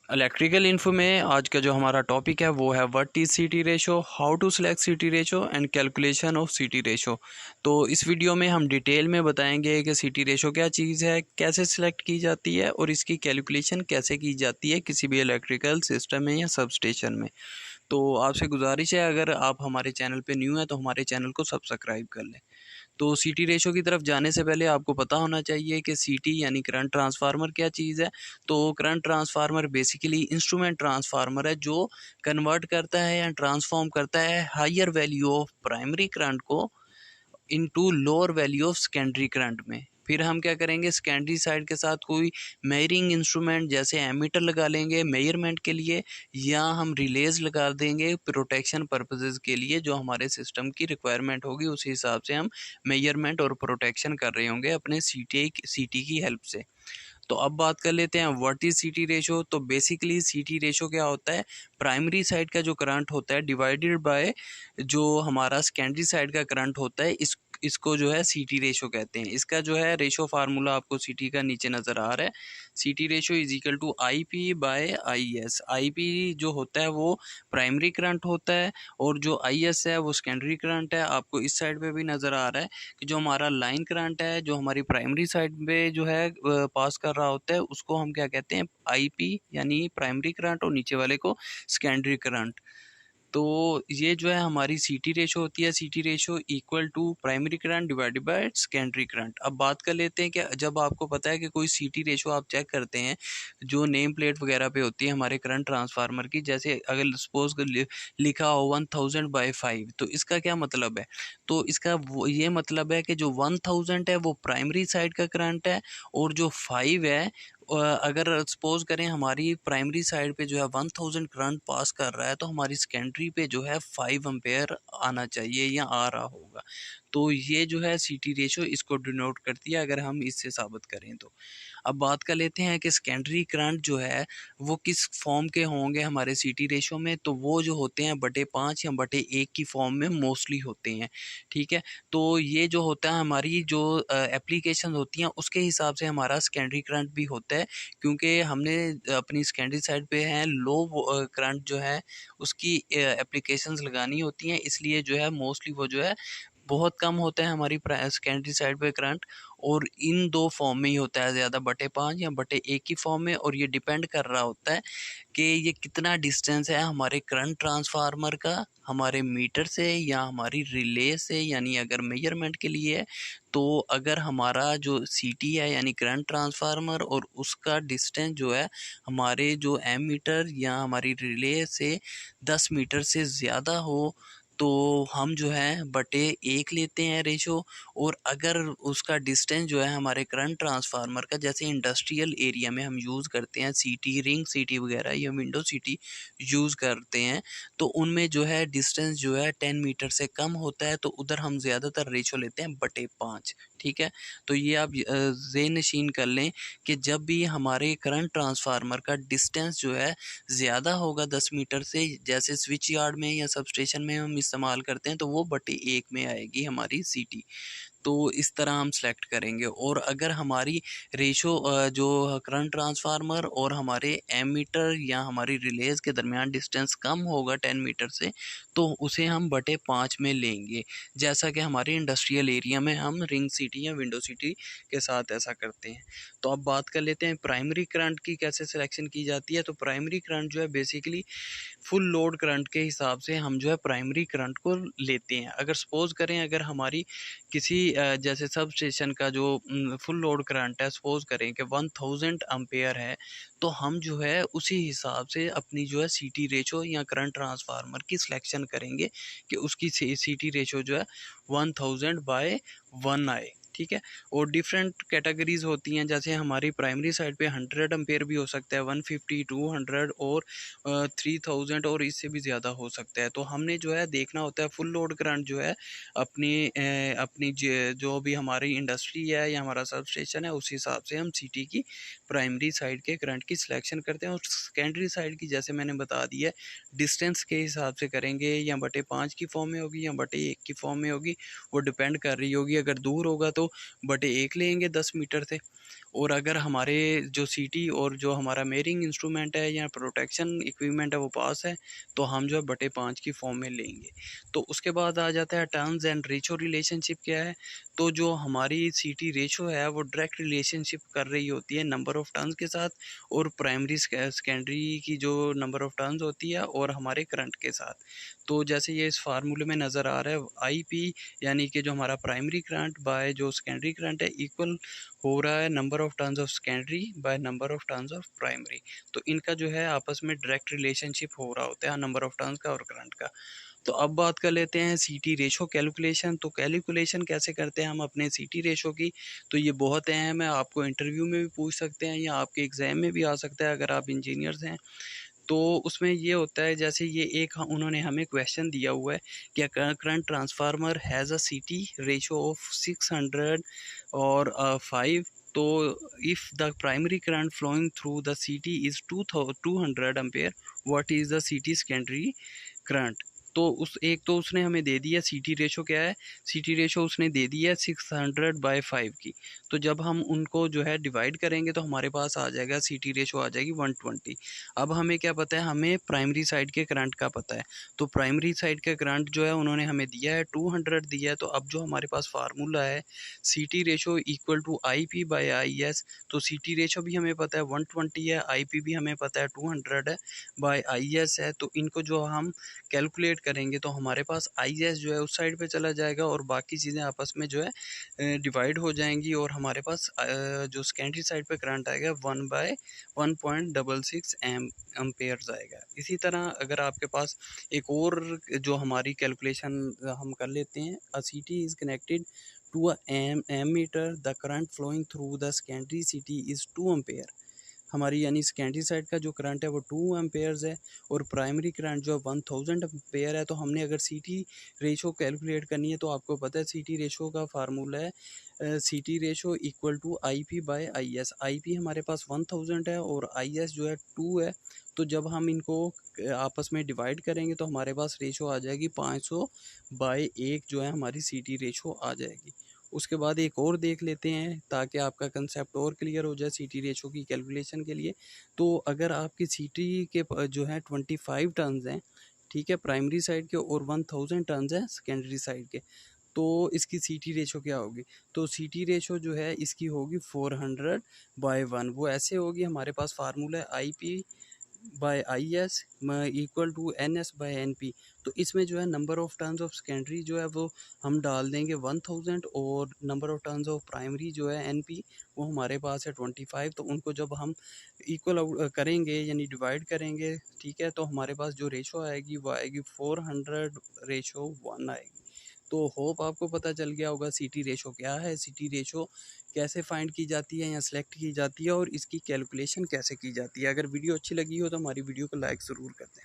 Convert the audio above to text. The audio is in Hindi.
इलेक्ट्रिकल इन्फो में आज का जो हमारा टॉपिक है वो है व्हाट इज़ सीटी रेशो, हाउ टू सिलेक्ट सीटी रेशो एंड कैलकुलेशन ऑफ सीटी रेशो। तो इस वीडियो में हम डिटेल में बताएंगे कि सीटी रेशो क्या चीज़ है, कैसे सिलेक्ट की जाती है और इसकी कैलकुलेशन कैसे की जाती है किसी भी इलेक्ट्रिकल सिस्टम में या सब स्टेशन में। तो आपसे गुजारिश है, अगर आप हमारे चैनल पे न्यू हैं तो हमारे चैनल को सब्सक्राइब कर लें। तो सीटी रेशो की तरफ जाने से पहले आपको पता होना चाहिए कि सीटी यानी करंट ट्रांसफार्मर क्या चीज़ है। तो current transformer basically instrument transformer है जो कन्वर्ट करता है या ट्रांसफॉर्म करता है higher value of primary current को into lower value of secondary current में। फिर हम क्या करेंगे, सेकेंडरी साइड के साथ कोई मेजरिंग इंस्ट्रूमेंट जैसे एमीटर लगा लेंगे मेजरमेंट के लिए, या हम रिलेज लगा देंगे प्रोटेक्शन पर्पसेस के लिए। जो हमारे सिस्टम की रिक्वायरमेंट होगी उस हिसाब से हम मेजरमेंट और प्रोटेक्शन कर रहे होंगे अपने सीटी की हेल्प से। तो अब बात कर लेते हैं व्हाट इज सीटी रेशो। तो बेसिकली सीटी रेशो क्या होता है, प्राइमरी साइड का जो करंट होता है डिवाइडेड बाय जो हमारा सेकेंडरी साइड का करंट होता है, इसको जो है सीटी रेशो कहते हैं। इसका जो है रेशो फार्मूला आपको सीटी का नीचे नज़र आ रहा है। CT ratio is equal to I P by I S. I P जो होता है वो प्राइमरी करंट होता है और जो आई एस है वो सेकेंडरी करंट है। आपको इस साइड पे भी नज़र आ रहा है कि जो हमारा लाइन करंट है जो हमारी प्राइमरी साइड पे जो है पास कर रहा होता है उसको हम क्या कहते हैं, आई पी यानी प्राइमरी करंट, और नीचे वाले को सेकेंडरी करंट। तो ये जो है हमारी सीटी रेशो होती है। CT ratio equal to primary current divided by secondary current. अब बात कर लेते हैं कि जब आपको पता है कि कोई सीटी रेशो आप चेक करते हैं जो नेम प्लेट वगैरह पे होती है हमारे करंट ट्रांसफार्मर की, जैसे अगर सपोज लिखा हो 1000/5, तो इसका क्या मतलब है। तो इसका वो ये मतलब है कि जो 1000 है वो प्राइमरी साइड का करंट है, और जो 5 है अगर सपोज करें हमारी प्राइमरी साइड पे जो है 1000 करंट पास कर रहा है तो हमारी सेकेंडरी पे जो है 5 एम्पेयर आना चाहिए या आ रहा होगा। तो ये जो है सीटी रेशो इसको डिनोट करती है अगर हम इससे साबित करें तो। अब बात कर लेते हैं कि सेकेंडरी करंट जो है वो किस फॉर्म के होंगे हमारे सीटी रेशो में। तो वो जो होते हैं बटे 5 या बटे 1 की फॉर्म में मोस्टली होते हैं। ठीक है, तो ये जो होता है हमारी जो एप्लीकेशन होती हैं उसके हिसाब से हमारा सेकेंडरी करंट भी होता है, क्योंकि हमने अपनी सेकेंडरी साइड पे है लो करंट जो है उसकी एप्लीकेशंस लगानी होती हैं, इसलिए जो है मोस्टली वो जो है बहुत कम होता है हमारी सेकेंडरी साइड पे करंट। और इन दो फॉर्म में ही होता है ज़्यादा, बटे 5 या बटे 1 की फॉर्म में। और ये डिपेंड कर रहा होता है कि ये कितना डिस्टेंस है हमारे करंट ट्रांसफार्मर का हमारे मीटर से या हमारी रिले से, यानी अगर मेजरमेंट के लिए है तो अगर हमारा जो सीटी है यानी करंट ट्रांसफार्मर और उसका डिस्टेंस जो है हमारे जो एम मीटर या हमारी रिले से 10 मीटर से ज़्यादा हो तो हम जो है बटे 1 लेते हैं रेशो। और अगर उसका डिस्टेंस जो है हमारे करंट ट्रांसफार्मर का, जैसे इंडस्ट्रियल एरिया में हम यूज़ करते हैं सीटी, रिंग सीटी वगैरह या विंडो सीटी यूज़ करते हैं, तो उनमें जो है डिस्टेंस जो है 10 मीटर से कम होता है, तो उधर हम ज़्यादातर रेशो लेते हैं बटे 5। ठीक है, तो ये आप ज़हन नशीन कर लें कि जब भी हमारे करंट ट्रांसफार्मर का डिस्टेंस जो है ज़्यादा होगा 10 मीटर से, जैसे स्विच यार्ड में या सब स्टेशन में हम इस्तेमाल करते हैं, तो वो बटे 1 में आएगी हमारी सीटी। तो इस तरह हम सेलेक्ट करेंगे। और अगर हमारी रेशो जो करंट ट्रांसफार्मर और हमारे एमीटर या हमारी रिलेज के दरमियान डिस्टेंस कम होगा 10 मीटर से, तो उसे हम बटे 5 में लेंगे, जैसा कि हमारे इंडस्ट्रियल एरिया में हम रिंग सिटी या विंडो सिटी के साथ ऐसा करते हैं। तो अब बात कर लेते हैं प्राइमरी करंट की कैसे सिलेक्शन की जाती है। तो प्राइमरी करंट जो है बेसिकली फुल लोड करंट के हिसाब से हम जो है प्राइमरी करंट को लेते हैं। अगर सपोज करें अगर हमारी किसी जैसे सब स्टेशन का जो फुल लोड करंट है, सपोज करें कि 1000 एम्पेयर है, तो हम जो है उसी हिसाब से अपनी जो है सीटी रेशो या करंट ट्रांसफार्मर की सिलेक्शन करेंगे कि उसकी सीटी रेशो जो है 1000/1 आए। ठीक है, और डिफरेंट कैटेगरीज होती हैं, जैसे हमारी प्राइमरी साइड पे 100 एम्पेयर भी हो सकता है, 150, 200 और 3000 और इससे भी ज़्यादा हो सकता है। तो हमने जो है देखना होता है फुल लोड करंट जो है अपनी जो भी हमारी इंडस्ट्री है या हमारा सब स्टेशन है उस हिसाब से हम सिटी की प्राइमरी साइड के करंट की सिलेक्शन करते हैं। और सेकेंडरी साइड की जैसे मैंने बता दिया डिस्टेंस के हिसाब से करेंगे, या बटे 5 की फॉर्म में होगी या बटे 1 की फॉर्म में होगी, वो डिपेंड कर रही होगी। अगर दूर होगा तो बटे 1 लेंगे 10 मीटर से, और अगर हमारे जो सीटी और जो हमारा मेयरिंग इंस्ट्रूमेंट है या प्रोटेक्शन इक्विपमेंट है वो पास है तो हम जो है बटे 5 की फॉर्म में लेंगे। तो उसके बाद आ जाता है टर्न्स एंड रेशो रिलेशनशिप क्या है। तो जो हमारी सीटी रेशो है वो डायरेक्ट रिलेशनशिप कर रही होती है नंबर ऑफ टर्न्स के साथ और प्राइमरी सेकेंडरी की जो नंबर ऑफ टर्न्स होती है और हमारे करंट के साथ। तो जैसे ये इस फार्मूले में नज़र आ रहा है आई पी, यानी कि जो हमारा प्राइमरी करंट बाय जो सेकेंडरी करंट है इक्वल हो रहा है number of turns of secondary by number of turns of primary. तो इनका जो है आपस में डायरेक्ट रिलेशनशिप हो रहा होता है नंबर ऑफ टर्न्स का और करंट का। तो अब बात कर लेते हैं सीटी रेशो कैलकुलेशन। तो कैलकुलेशन कैसे करते हैं हम अपने सीटी रेशो की। तो ये बहुत अहम है, आपको इंटरव्यू में भी पूछ सकते हैं या आपके एग्जाम में भी आ सकता है अगर आप इंजीनियर्स हैं। तो उसमें ये होता है जैसे ये एक उन्होंने हमें क्वेश्चन दिया हुआ है कि करंट ट्रांसफार्मर हैज़ अ सीटी रेशो ऑफ 600 और 5। तो if the primary current flowing through the CT is 200 ampere, what is the CT secondary current. तो उस एक तो उसने हमें दे दिया सीटी रेशो क्या है, सीटी रेशो उसने दे दिया 600/5 की। तो जब हम उनको जो है डिवाइड करेंगे तो हमारे पास आ जाएगा सीटी रेशो आ जाएगी 120। अब हमें क्या पता है, हमें प्राइमरी साइड के करंट का पता है। तो प्राइमरी साइड का करंट जो है उन्होंने हमें दिया है 200 दिया है। तो अब जो हमारे पास फार्मूला है CT ratio equal to I P by I S. तो सीटी रेशो भी हमें पता है 120 है, आई पी भी हमें पता है 200 है, बाई आई एस है। तो इनको जो हम कैलकुलेट करेंगे तो हमारे पास आई एस जो है उस साइड पे चला जाएगा और बाकी चीज़ें आपस में जो है डिवाइड हो जाएंगी और हमारे पास जो सेकेंडरी साइड पे करंट आएगा 1/1.66 एम्पेयर्स आएगा। इसी तरह अगर आपके पास एक और जो हमारी कैलकुलेशन हम कर लेते हैं, a CT is connected to a ammeter, the current flowing through the secondary CT is 2 ampere. हमारी यानी सेकेंडरी साइड का जो करंट है वो 2 एम्पेयर्स है और प्राइमरी करंट जो 1000 एम्पेयर है। तो हमने अगर सीटी रेशो कैलकुलेट करनी है तो आपको पता है सीटी रेशो का फार्मूला है CT ratio equal to I P by I S. I P हमारे पास 1000 है और आई एस जो है 2 है। तो जब हम इनको आपस में डिवाइड करेंगे तो हमारे पास रेशो आ जाएगी 500/1 जो है हमारी सीटी रेशो आ जाएगी। उसके बाद एक और देख लेते हैं ताकि आपका कंसेप्ट और क्लियर हो जाए सीटी रेशो की कैलकुलेशन के लिए। तो अगर आपकी सीटी के जो है 25 टर्न्स हैं, ठीक है, प्राइमरी साइड के और 1000 टर्न्स हैं सेकेंडरी साइड के, तो इसकी सीटी रेशो क्या होगी। तो सीटी रेशो जो है इसकी होगी 400/1। वो ऐसे होगी, हमारे पास फार्मूला है I P by I S equal to N S by N P. तो इसमें जो है number of turns of secondary जो है वो हम डाल देंगे 1000 और number of turns of primary जो है एन पी वो हमारे पास है 25। तो उनको जब हम इक्वल आउट करेंगे यानी डिवाइड करेंगे, ठीक है, तो हमारे पास जो रेशो आएगी वो आएगी 400/1 आएगी। तो होप आपको पता चल गया होगा सीटी रेशो क्या है, सीटी रेशो कैसे फाइंड की जाती है या सिलेक्ट की जाती है और इसकी कैलकुलेशन कैसे की जाती है। अगर वीडियो अच्छी लगी हो तो हमारी वीडियो को लाइक ज़रूर कर दें।